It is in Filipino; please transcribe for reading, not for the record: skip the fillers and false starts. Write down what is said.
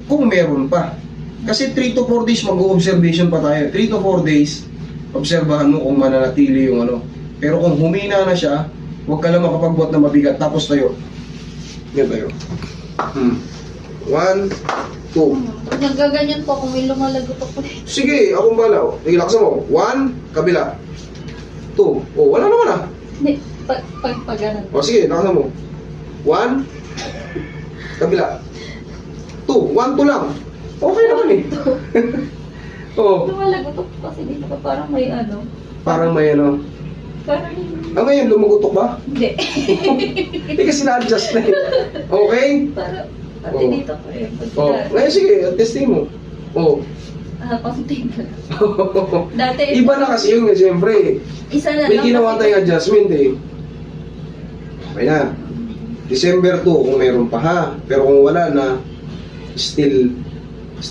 kung meron pa. Kasi 3 to 4 days mag-observation pa tayo. 3 to 4 days, obserbahan mo kung mananatili yung ano. Pero kung humina na siya, huwag ka lang makapagbuhat na mabigat. Tapos tayo. Yan tayo. 1, 2. Nagaganyan po kung may lumalagot ako. Sige, akong bala. Ilaksan mo. 1, kabila. 2. Oh, wala naman ah. Hindi, pag ganun. O sige, lakasan mo. 1, kabila. 2, 1, 2 lang. Okay naman eh. Oo. Lumalagot ako kasi dito pa parang may ano. Parang may ano. Parang Ngayon, lumugutok ba? hindi. Hindi kasi na-adjust na eh. Okay? Parang pati Oo. dito po eh. Oh, ngayon sige, testing mo. Oh. Konti na. Dati Iba na kasi yun, siyempre. isa na May lang ginawa kasi- tayong adjustment eh. Okay na. December 2 kung mayroon pa ha. Pero kung wala na, still